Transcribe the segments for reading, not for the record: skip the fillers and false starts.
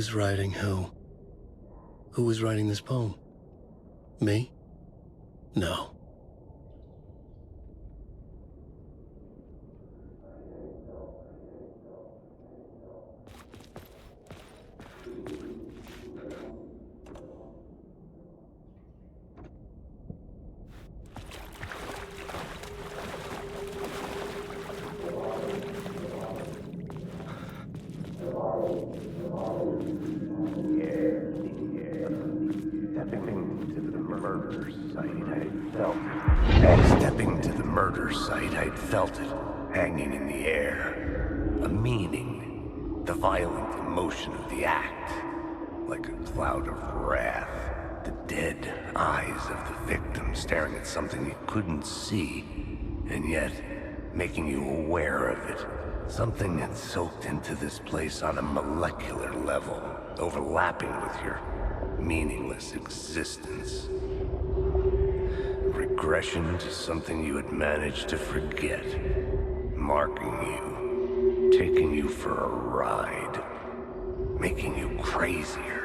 was writing who? Who was writing this poem? Me? No. Stepping to the murder site, I'd felt it, hanging in the air. A meaning, the violent emotion of the act, like a cloud of wrath. The dead eyes of the victim staring at something you couldn't see, and yet making you aware of it. Something had soaked into this place on a molecular level, overlapping with your meaningless existence. Regression to something you had managed to forget, marking you, taking you for a ride, making you crazier.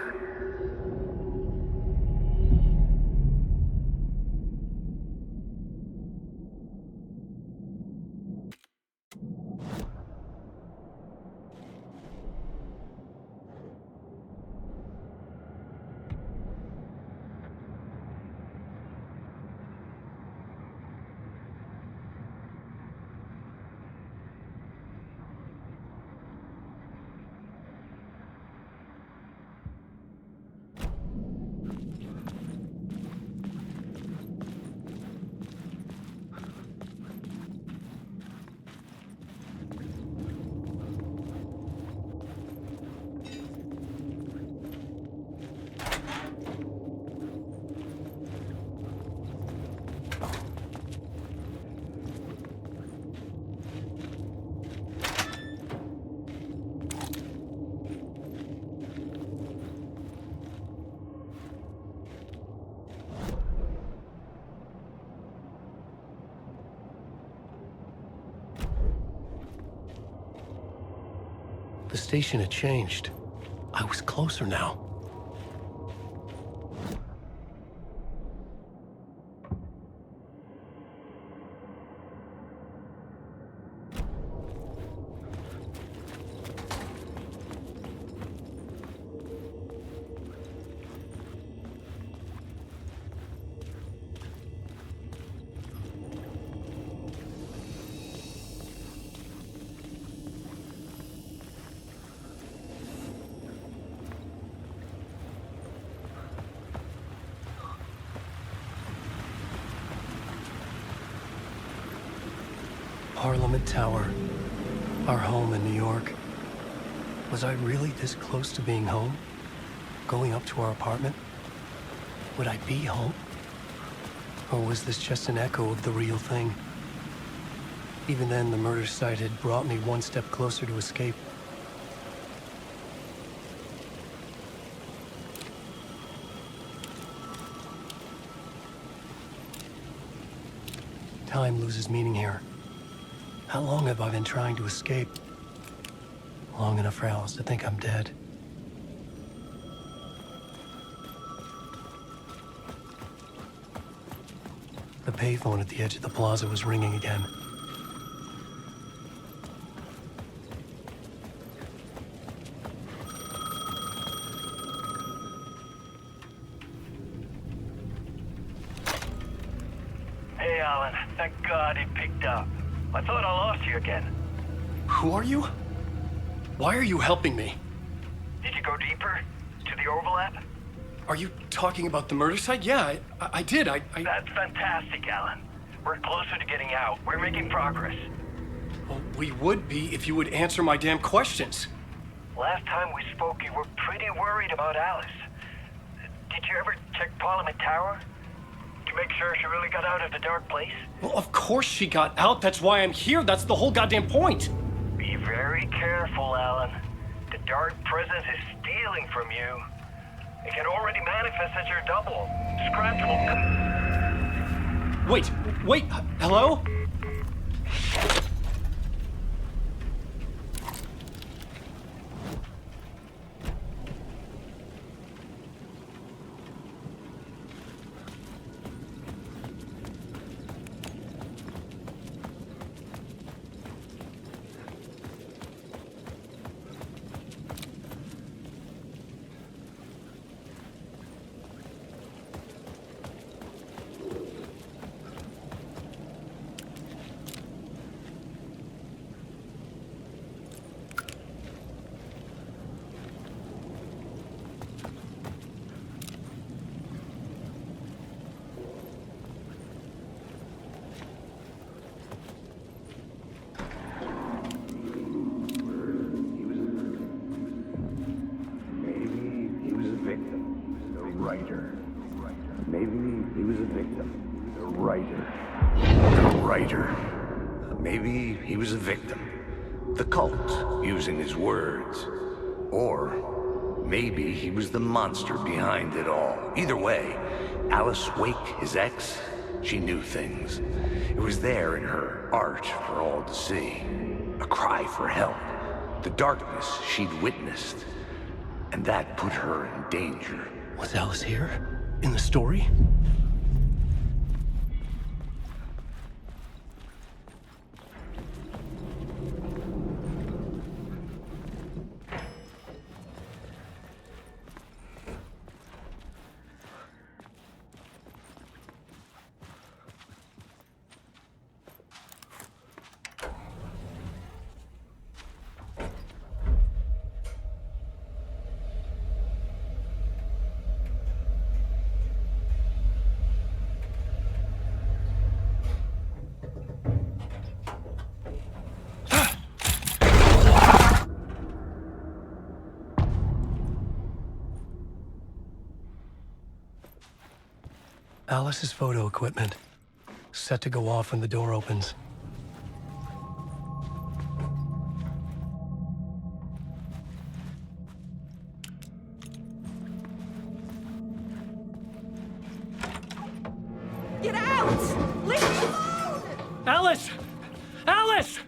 The station had changed. I was closer now. Parliament Tower, our home in New York. Was I really this close to being home? Going up to our apartment? Would I be home? Or was this just an echo of the real thing? Even then, the murder site had brought me one step closer to escape. Time loses meaning here. How long have I been trying to escape? Long enough for Alice to think I'm dead. The payphone at the edge of the plaza was ringing again. Hey, Alan. Thank God it picked up. I thought I lost you again. Who are you? Why are you helping me? Did you go deeper? To the overlap? Are you talking about the murder site? Yeah, I did. That's fantastic, Alan. We're closer to getting out. We're making progress. Well, we would be if you would answer my damn questions. Last time we spoke, you were pretty worried about Alice. Did you ever check Parliament Tower? To make sure she really got out of the dark place? Well, of course she got out. That's why I'm here. That's the whole goddamn point. Be very careful, Alan. The dark presence is stealing from you. It can already manifest as your double. Scratch will Wait, hello? Maybe he was a victim. The writer. The writer. Maybe he was a victim. The cult, using his words. Or maybe he was the monster behind it all. Either way, Alice Wake, his ex, she knew things. It was there in her art for all to see. A cry for help. The darkness she'd witnessed. And that put her in danger. Was Alice here? In the story? Alice's photo equipment, set to go off when the door opens. Get out! Leave me alone! Alice! Alice!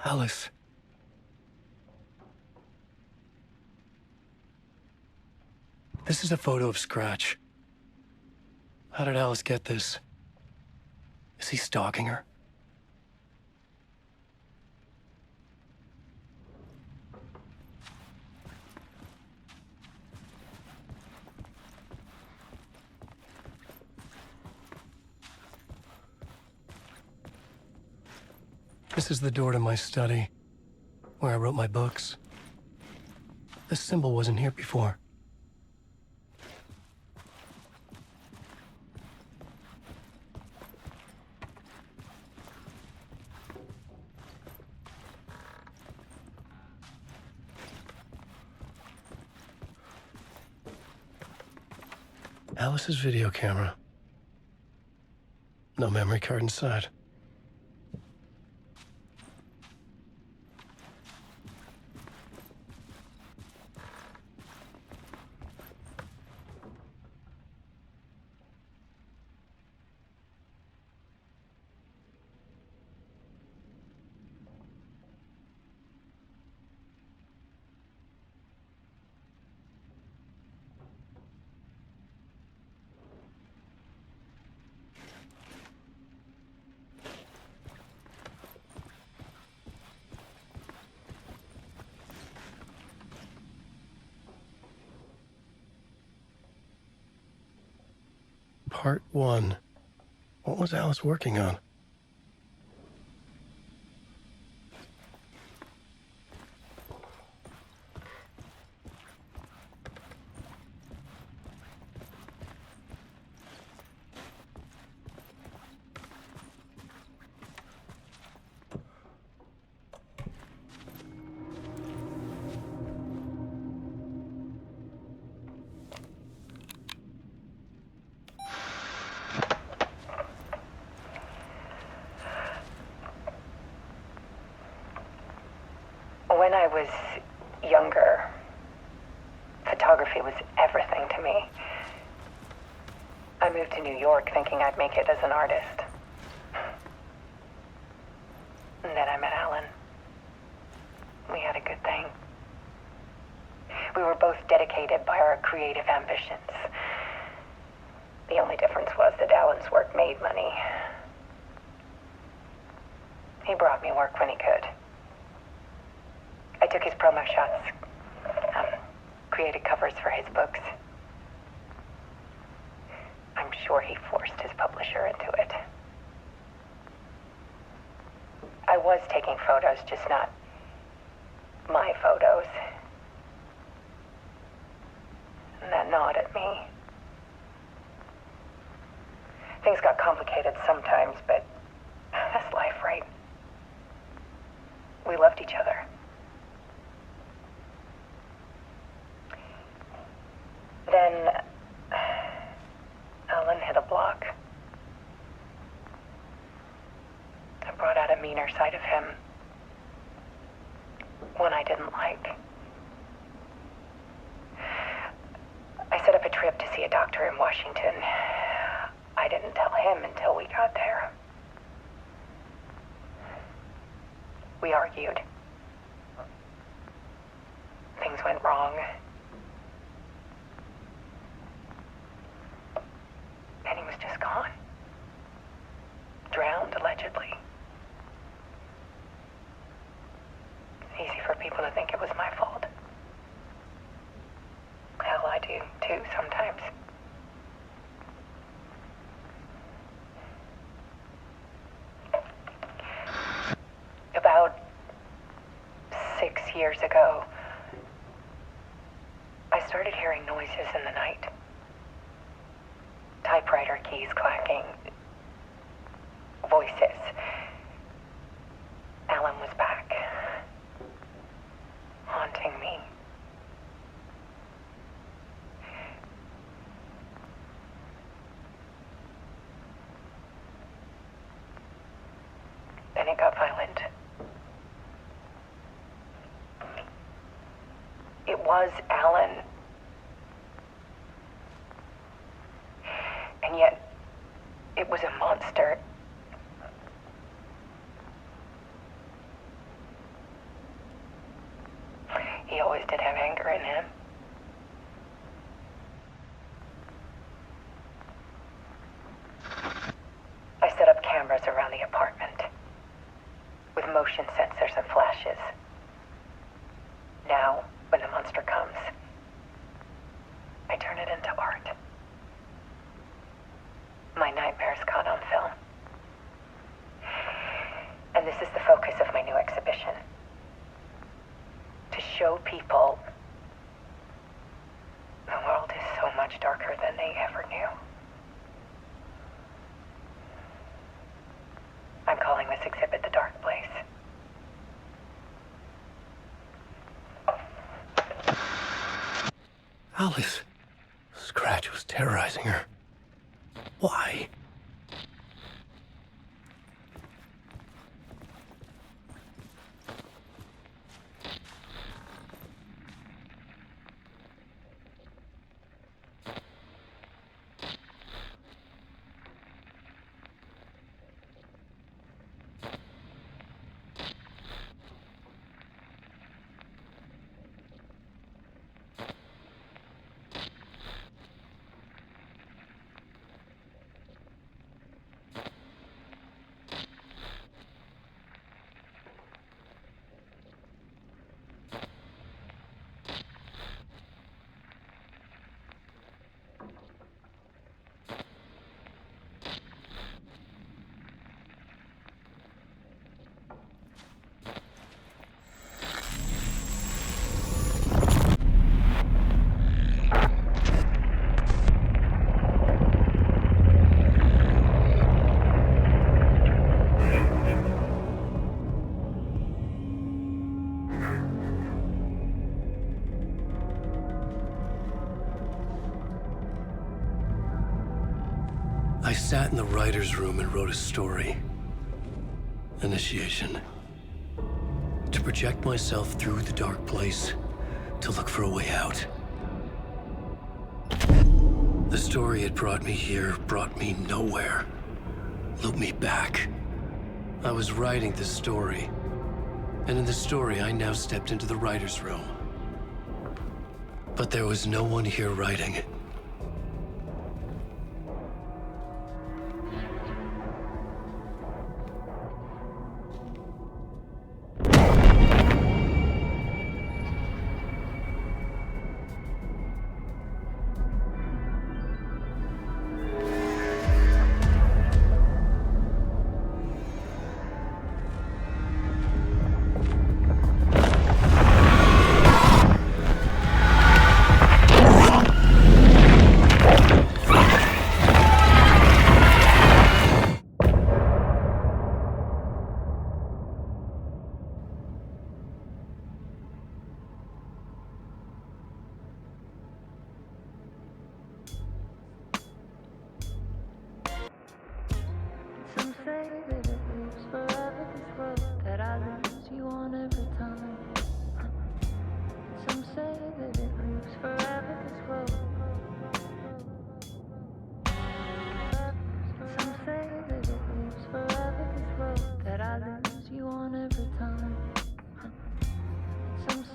Alice. This is a photo of Scratch. How did Alice get this? Is he stalking her? This is the door to my study, where I wrote my books. This symbol wasn't here before. Alice's video camera. No memory card inside. Part 1. What was Alice working on? When I was younger, photography was everything to me. I moved to New York thinking I'd make it as an artist. And then I met Alan. We had a good thing. We were both dedicated by our creative ambitions. The only difference was that Alan's work made money. He brought me work when he could. I took his promo shots, created covers for his books. I'm sure he forced his publisher into it. I was taking photos, just not My photos. And that nod at me. Things got complicated sometimes, but that's life, right? We loved each other. Then Alan hit a block. I brought out a meaner side of him. One I didn't like. I set up a trip to see a doctor in Washington. I didn't tell him until we got there. We argued. Things went wrong. And he was just gone. Drowned, allegedly. Easy for people to think it was my fault. Hell, I do, too, sometimes. About 6 years ago, I started hearing noises in the night. Typewriter keys clacking. Voices. Alan was back. Haunting me. Then it got violent. It was Alan. And yet, it was a monster. He always did have anger in him. I set up cameras around the apartment with motion sensors and flashes. Now, when the monster comes, I turn it into art. My nightmares caught on film. And this is the focus of my new exhibition. To show people the world is so much darker than they ever knew. I'm calling this exhibit The Dark Place. Alice. Scratch was terrorizing her. Why? I sat in the writer's room and wrote a story. Initiation. To project myself through the dark place, to look for a way out. The story had brought me here, brought me nowhere. Looped me back. I was writing the story. And in the story, I now stepped into the writer's room. But there was no one here writing it.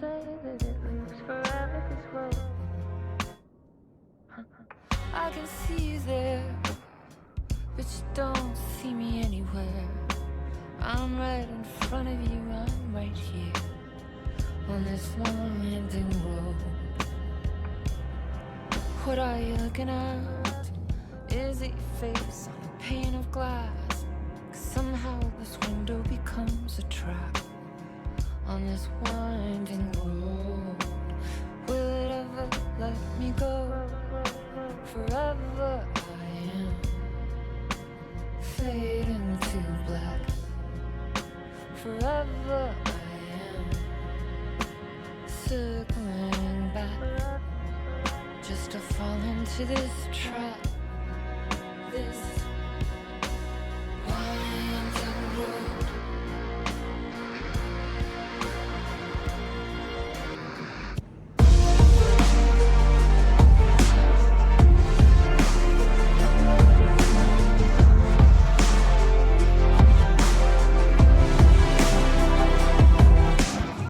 say that it lives forever this road. I can see you there, but you don't see me anywhere. I'm right in front of you, I'm right here on this winding road. What are you looking at? Is it your face on a pane of glass? 'Cause somehow this window becomes a trap on this winding road. Will it ever let me go? Forever I am fading to black. Forever I am circling back, just to fall into this trap. This